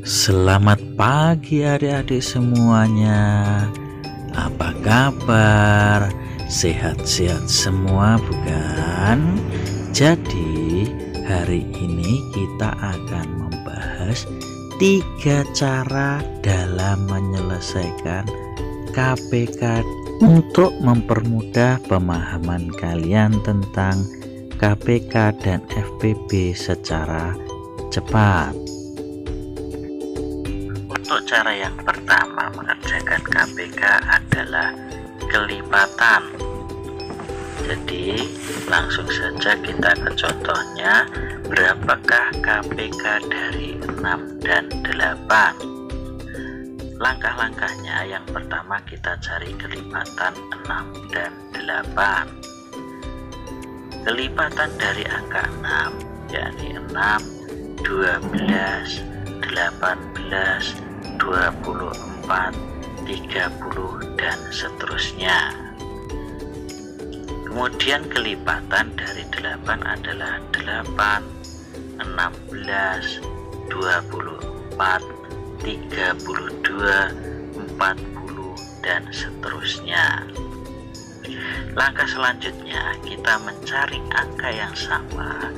Selamat pagi adik-adik semuanya. Apa kabar? Sehat-sehat semua bukan? Jadi hari ini kita akan membahas 3 cara dalam menyelesaikan KPK untuk mempermudah pemahaman kalian tentang KPK dan FPB secara cepat. Untuk cara yang pertama mengerjakan KPK adalah kelipatan. Jadi langsung saja kita ke contohnya. Berapakah KPK dari 6 dan 8? Langkah-langkahnya, yang pertama kita cari kelipatan 6 dan 8. Kelipatan dari angka 6 yakni 6, 12, 18, 24, 30 dan seterusnya. Kemudian kelipatan dari 8 adalah 8, 16, 24, 32, 40 dan seterusnya. Langkah selanjutnya kita mencari angka yang sama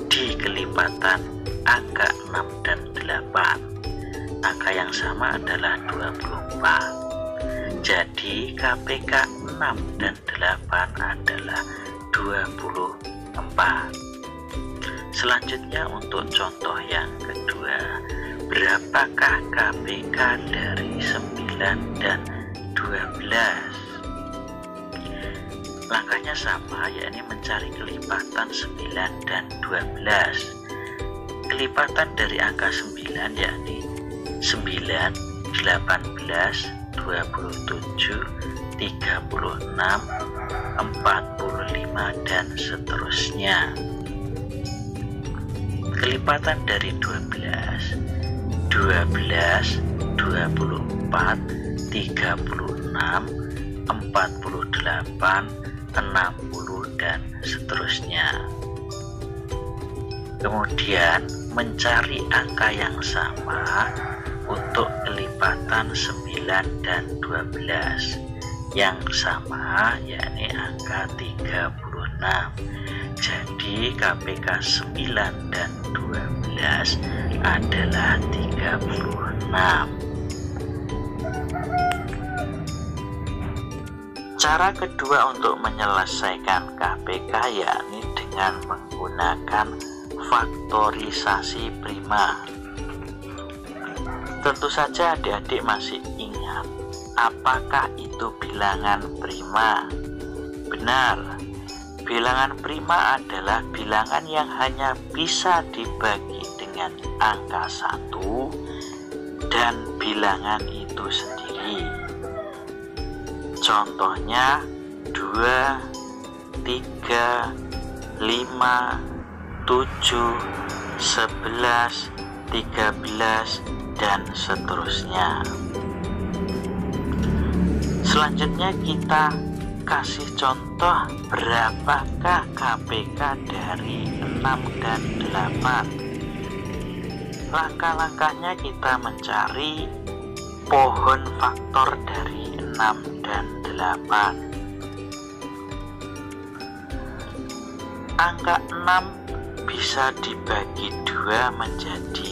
di kelipatan angka 6 dan 8. Angka yang sama adalah 24. Jadi KPK 6 dan 8 adalah 24. Selanjutnya untuk contoh yang kedua, berapakah KPK dari 9 dan 12? Langkahnya sama, yakni mencari kelipatan 9 dan 12. Kelipatan dari angka 9 yakni 9, 18, 27, 36, 45 dan seterusnya. Kelipatan dari 12, 12, 24, 36, 48, 60 dan seterusnya. Kemudian mencari angka yang sama untuk kelipatan 9 dan 12. Yang sama yakni angka 36. Jadi KPK 9 dan 12 adalah 36. Cara kedua untuk menyelesaikan KPK yakni dengan menggunakan faktorisasi prima. Tentu saja adik-adik masih ingat apakah itu bilangan prima. Benar, bilangan prima adalah bilangan yang hanya bisa dibagi dengan angka 1 dan bilangan itu sendiri. Contohnya 2, 3, 5, 7, 11, 13 dan seterusnya. Selanjutnya kita kasih contoh berapakah KPK dari 6 dan 8. Langkah-langkahnya kita mencari pohon faktor dari 6 dan 8. Angka 6 bisa dibagi 2 menjadi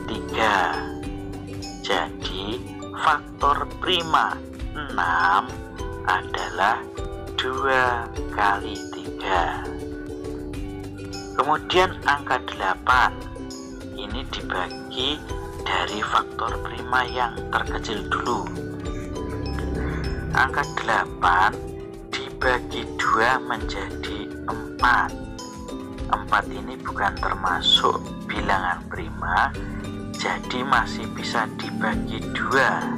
3. Jadi faktor prima 6 adalah 2 kali 3. Kemudian angka 8 ini dibagi dari faktor prima yang terkecil dulu. Angka 8 dibagi 2 menjadi 4. 4 ini bukan termasuk bilangan prima, jadi masih bisa dibagi 2.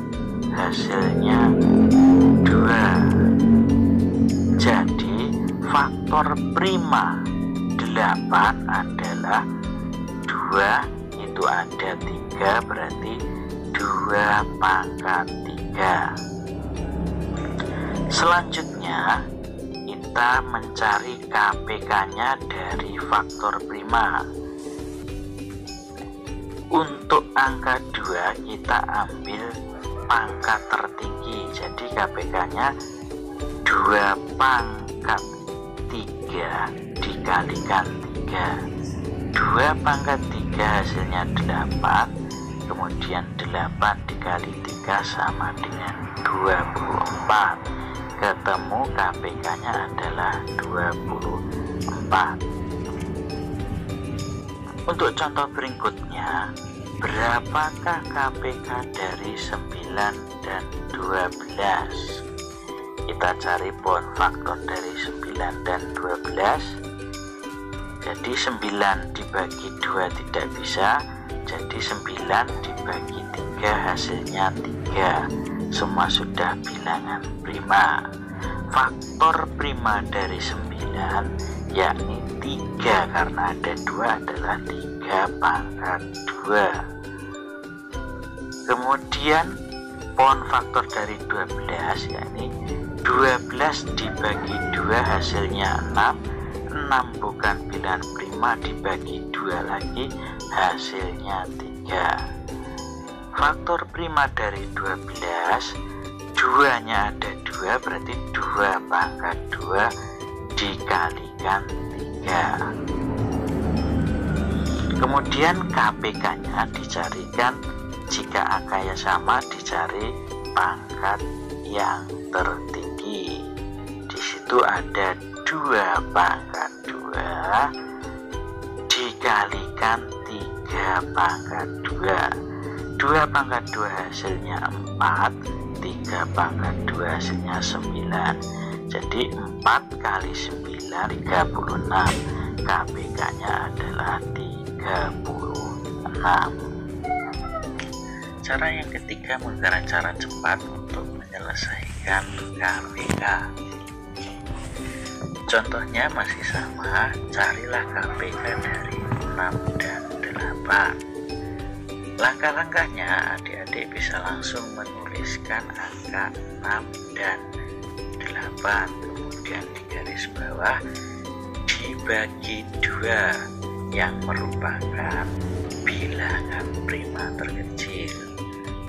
Hasilnya 2. Jadi faktor prima 8 adalah 2, itu ada 3, berarti 2 pangkat 3. Selanjutnya kita mencari KPK-nya dari faktor prima. Untuk angka 2 kita ambil pangkat tertinggi, jadi KPK-nya 2 pangkat 3 dikalikan 3. 2 pangkat 3 hasilnya 8, kemudian 8 dikali 3 sama dengan 24. Ketemu KPK-nya adalah 24. Untuk contoh berikutnya, berapakah KPK dari 9 dan 12? Kita cari pohon faktor dari 9 dan 12. Jadi 9 dibagi 2 tidak bisa, jadi 9 dibagi 3 hasilnya 3. Semua sudah bilangan prima. Faktor prima dari 9 yakni 3, karena ada 2 adalah 3 pangkat 2. Kemudian pohon faktor dari 12 yakni 12 dibagi 2 hasilnya 6. 6 bukan bilangan prima, dibagi 2 lagi hasilnya 3. Faktor prima dari 12, 2-nya ada 2, berarti 2 pangkat 2 dikalikan 3. Kemudian KPK-nya dicarikan, jika angkanya sama dicari pangkat yang tertinggi. Di situ ada 2 pangkat 2 dikalikan 3 pangkat 2. 2 pangkat 2 hasilnya 4, 3 pangkat 2 hasilnya 9. Jadi 4 kali 9 36. KPK-nya adalah 36. Cara yang ketiga menggunakan cara cepat untuk menyelesaikan KPK. Contohnya masih sama, carilah KPK dari 6 dan 8. Langkah-langkahnya adik-adik bisa langsung menuliskan angka 6 dan 8, kemudian di garis bawah dibagi 2 yang merupakan bilangan prima terkecil.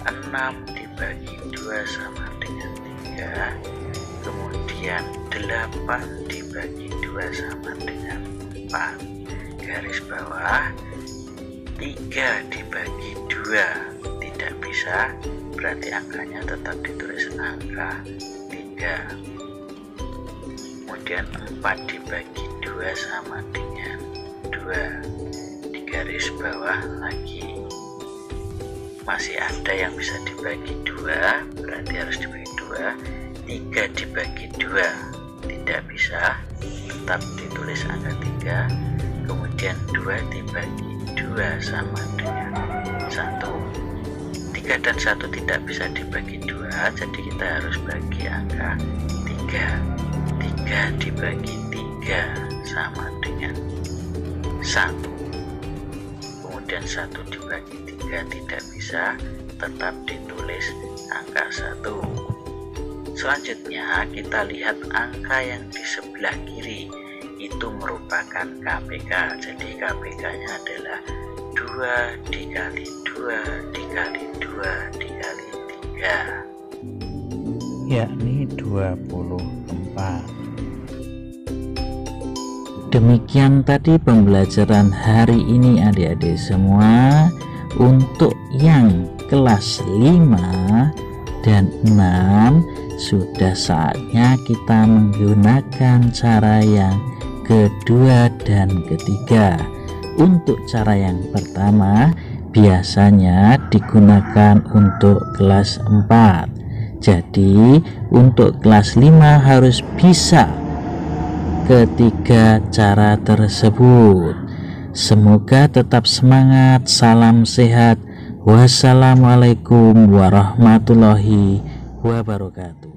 6 dibagi 2 sama dengan 3, kemudian 8 dibagi 2 sama dengan 4. Garis bawah 3 dibagi 2 tidak bisa, berarti angkanya tetap ditulis angka 3. Kemudian 4 dibagi 2 sama dengan 2. Di garis bawah lagi masih ada yang bisa dibagi 2, berarti harus dibagi 2. 3 dibagi 2 tidak bisa, tetap ditulis angka 3. Kemudian 2 dibagi 2 sama dengan 1. 3 dan 1 tidak bisa dibagi 2, jadi kita harus bagi angka 3. 3 dibagi 3 sama dengan 1. Kemudian 1 dibagi 3 tidak bisa, tetap ditulis angka 1. Selanjutnya kita lihat angka yang di sebelah kiri, itu merupakan KPK. Jadi KPK-nya adalah 2 dikali 2 dikali 2 dikali 3, yakni 24. Demikian tadi pembelajaran hari ini adik-adik semua. Untuk yang kelas 5 dan 6 sudah saatnya kita menggunakan cara yang kedua dan ketiga. Untuk cara yang pertama biasanya digunakan untuk kelas 4. Jadi untuk kelas 5 harus bisa ketiga cara tersebut. Semoga tetap semangat. Salam sehat. Wassalamualaikum warahmatullahi wabarakatuh.